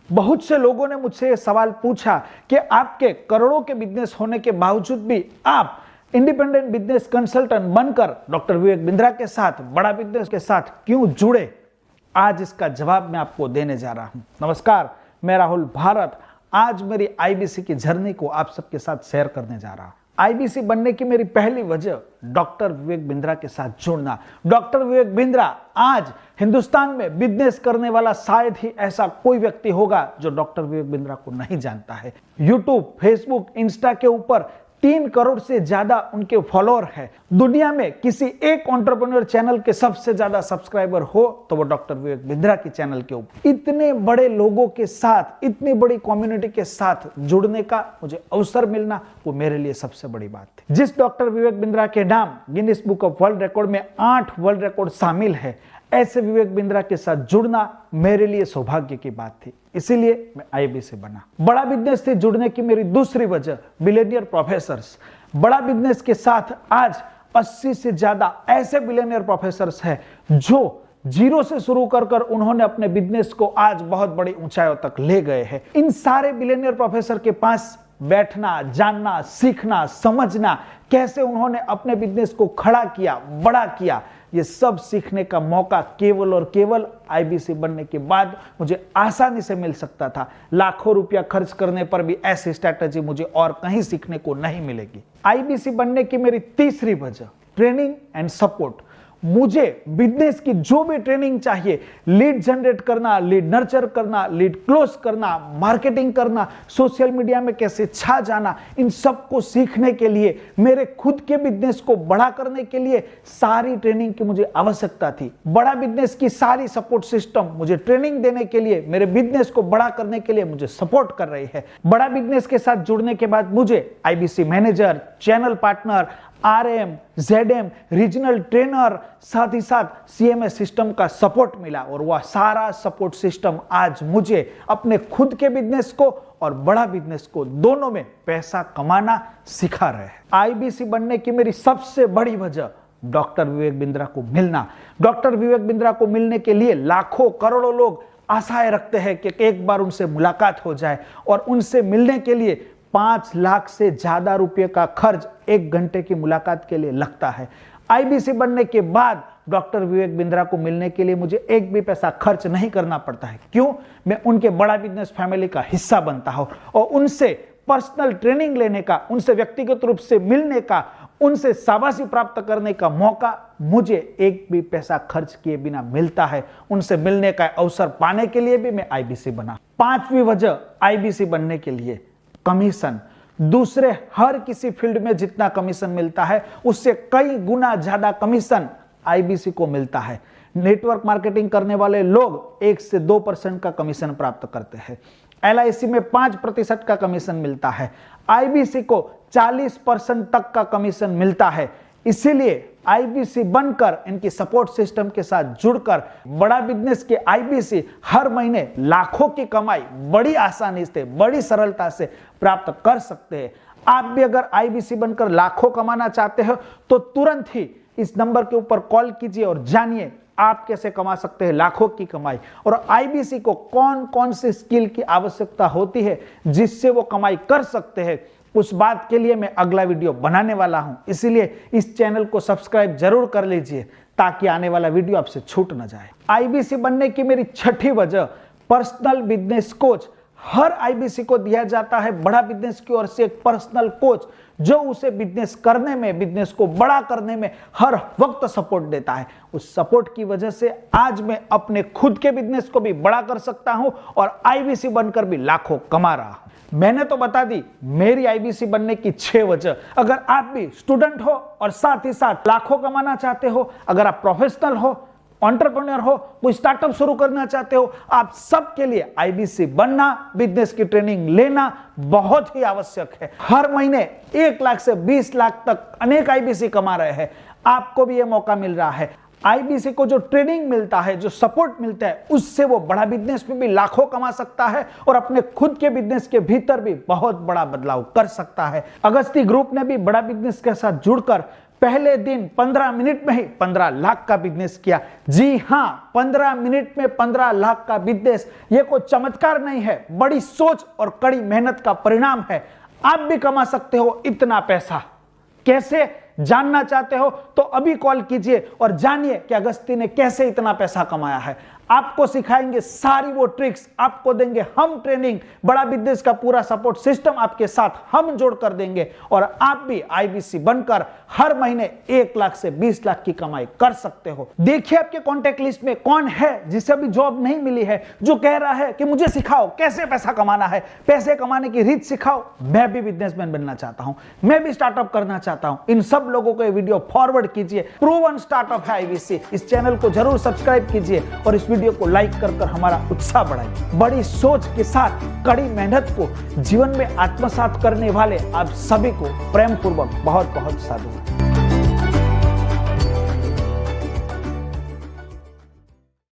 बहुत से लोगों ने मुझसे ये सवाल पूछा कि आपके करोड़ों के बिजनेस होने के बावजूद भी आप इंडिपेंडेंट बिजनेस कंसल्टेंट बनकर डॉक्टर विवेक बिंद्रा के साथ, बड़ा बिजनेस के साथ क्यों जुड़े। आज इसका जवाब मैं आपको देने जा रहा हूं। नमस्कार, मैं राहुल भारत आज मेरी आईबीसी की जर्नी को आप सबके साथ शेयर करने जा रहा हूं। आईबीसी बनने की मेरी पहली वजह डॉक्टर विवेक बिंद्रा के साथ जुड़ना। डॉक्टर विवेक बिंद्रा आज हिंदुस्तान में बिजनेस करने वाला शायद ही ऐसा कोई व्यक्ति होगा जो डॉक्टर विवेक बिंद्रा को नहीं जानता है। यूट्यूब, फेसबुक, इंस्टा के ऊपर 3 करोड़ से ज्यादा उनके फॉलोअर हैं। दुनिया में किसी एक एंटरप्रेन्योर चैनल के सबसे ज्यादा सब्सक्राइबर हो तो वो डॉक्टर विवेक बिंद्रा के चैनल के ऊपर। इतने बड़े लोगों के साथ, इतनी बड़ी कम्युनिटी के साथ जुड़ने का मुझे अवसर मिलना, वो मेरे लिए सबसे बड़ी बात थी। जिस डॉक्टर विवेक बिंद्रा के नाम Guinness book of world record में 8 वर्ल्ड रिकॉर्ड शामिल है, ऐसे विवेक बिंद्रा के साथ जुड़ना मेरे लिए सौभाग्य की बात थी। इसीलिए मैं आईबीसी बना। बड़ा बिजनेस से जुड़ने की मेरी दूसरी वजह बिलियनियर प्रोफेसर्स। बड़ा बिजनेस के साथ आज 80 से ज्यादा ऐसे बिलियनियर प्रोफेसर्स हैं जो जीरो से शुरू कर उन्होंने अपने बिजनेस को आज बहुत बड़ी ऊंचाइयों तक ले गए हैं। इन सारे बिलियनियर प्रोफेसर के पास बैठना, जानना, सीखना, समझना, कैसे उन्होंने अपने बिजनेस को खड़ा किया, बड़ा किया, ये सब सीखने का मौका केवल और केवल आईबीसी बनने के बाद मुझे आसानी से मिल सकता था। लाखों रुपया खर्च करने पर भी ऐसी स्ट्रैटेजी मुझे और कहीं सीखने को नहीं मिलेगी। आईबीसी बनने की मेरी तीसरी वजह ट्रेनिंग एंड सपोर्ट। मुझे बिजनेस की जो भी ट्रेनिंग चाहिए, लीड जनरेट करना, लीड नर्चर करना, लीड क्लोज करना, मार्केटिंग करना, सोशल मीडिया में कैसे छा जाना, इन सब को सीखने के लिए, मेरे खुद के बिजनेस को बड़ा करने के लिए सारी ट्रेनिंग की मुझे आवश्यकता थी। बड़ा बिजनेस की सारी सपोर्ट सिस्टम मुझे ट्रेनिंग देने के लिए, मेरे बिजनेस को बड़ा करने के लिए मुझे सपोर्ट कर रही है। बड़ा बिजनेस के साथ जुड़ने के बाद मुझे IBC manager, channel partner, RM, ZM, regional trainer, साथ ही साथ सीएमएस सिस्टम का सपोर्ट मिला और वह सारा सपोर्ट सिस्टम आज मुझे अपने खुद के बिजनेस को और बड़ा बिजनेस को दोनों में पैसा कमाना सिखा रहे हैं। आईबीसी बनने की मेरी सबसे बड़ी वजह डॉक्टर विवेक बिंद्रा को मिलना। डॉक्टर विवेक बिंद्रा को मिलने के लिए लाखों करोड़ों लोग आशाएं रखते हैं कि एक बार उनसे मुलाकात हो जाए और उनसे मिलने के लिए 5 लाख से ज्यादा रुपए का खर्च 1 घंटे की मुलाकात के लिए लगता है। आईबीसी बनने के बाद डॉक्टर विवेक बिंद्रा को मिलने के लिए मुझे एक भी पैसा खर्च नहीं करना पड़ता है। क्यों? मैं उनके बड़ा बिजनेस फैमिली का हिस्सा बनता हूं और उनसे पर्सनल ट्रेनिंग लेने का, उनसे व्यक्तिगत रूप से मिलने का, उनसे शाबाशी प्राप्त करने का मौका मुझे एक भी पैसा खर्च किए बिना मिलता है। उनसे मिलने का अवसर पाने के लिए भी मैं आईबीसी बना। 5वीं वजह आईबीसी बनने के लिए कमीशन। दूसरे हर किसी फील्ड में जितना कमीशन मिलता है उससे कई गुना ज्यादा कमीशन आईबीसी को मिलता है। नेटवर्क मार्केटिंग करने वाले लोग 1 से 2% का कमीशन प्राप्त करते हैं। एलआईसी में 5% का कमीशन मिलता है। आईबीसी को 40% तक का कमीशन मिलता है। इसीलिए आईबीसी बनकर, इनकी सपोर्ट सिस्टम के साथ जुड़कर बड़ा बिजनेस के आईबीसी हर महीने लाखों की कमाई बड़ी आसानी से, बड़ी सरलता से प्राप्त कर सकते हैं। आप भी अगर आईबीसी बनकर लाखों कमाना चाहते हो तो तुरंत ही इस नंबर के ऊपर कॉल कीजिए और जानिए आप कैसे कमा सकते हैं लाखों की कमाई और आईबीसी को कौन कौन सी स्किल की आवश्यकता होती है जिससे वो कमाई कर सकते हैं। उस बात के लिए मैं अगला वीडियो बनाने वाला हूं, इसीलिए इस चैनल को सब्सक्राइब जरूर कर लीजिए ताकि आने वाला वीडियो आपसे छूट न जाए। आईबीसी बनने की मेरी 6ठी वजह पर्सनल बिजनेस कोच। हर आईबीसी को दिया जाता है बड़ा बिजनेस की ओर से एक पर्सनल कोच जो उसे बिजनेस करने में, बिजनेस को बड़ा करने में हर वक्त सपोर्ट देता है। उस सपोर्ट की वजह से आज मैं अपने खुद के बिजनेस को भी बड़ा कर सकता हूं और आईबीसी बनकर भी लाखों कमा रहा हूं। मैंने तो बता दी मेरी आईबीसी बनने की 6 वजह। अगर आप भी स्टूडेंट हो और साथ ही साथ लाखों कमाना चाहते हो, अगर आप प्रोफेशनल हो, एंटरप्रेन्योर हो, कोई स्टार्टअप शुरू करना चाहते हो, आप सबके लिए आईबीसी बनना, बिजनेस की ट्रेनिंग लेना बहुत ही आवश्यक है। हर महीने 1 लाख से 20 लाख तक अनेक आईबीसी कमा रहे हैं। आपको भी यह मौका मिल रहा है। आईबीसी को जो ट्रेनिंग मिलता है, जो सपोर्ट मिलता है, उससे वो बड़ा बिजनेस में भी लाखों कमा सकता है और अपने खुद के बिजनेस के भीतर भी बहुत बड़ा बदलाव कर सकता है। अगस्ती ग्रुप ने भी बड़ा बिजनेस के साथ जुड़कर पहले दिन 15 मिनट में ही 15 लाख का बिजनेस किया। जी हां, 15 मिनट में 15 लाख का बिजनेस, यह कोई चमत्कार नहीं है, बड़ी सोच और कड़ी मेहनत का परिणाम है। आप भी कमा सकते हो इतना पैसा। कैसे जानना चाहते हो तो अभी कॉल कीजिए और जानिए कि अगस्ती ने कैसे इतना पैसा कमाया है। आपको सिखाएंगे सारी वो ट्रिक्स, आपको देंगे हम ट्रेनिंग, बड़ा बिजनेस का पूरा सपोर्ट सिस्टम आपके साथ हम जोड़ कर देंगे और आप भी आईबीसी बनकर हर महीने 1 लाख से 20 लाख की कमाई कर सकते हो। देखिए आपके कॉन्टेक्ट लिस्ट में कौन है जिसे अभी जॉब नहीं मिली है, जो कह रहा है कि मुझे सिखाओ कैसे पैसा कमाना है, पैसे कमाने की रीत सिखाओ। मैं भी बिजनेसमैन बनना चाहता हूं, मैं भी स्टार्टअप करना चाहता हूं। इन सब लोगों को ये वीडियो फॉरवर्ड कीजिए। प्रूवन स्टार्टअप है आईबीसी, इस चैनल को जरूर सब्सक्राइब कीजिए और इस वीडियो को लाइक कर हमारा उत्साह बढ़ाइए। बड़ी सोच के साथ कड़ी मेहनत को जीवन में आत्मसात करने वाले आप सभी को प्रेम पूर्वक बहुत बहुत साधुवाद।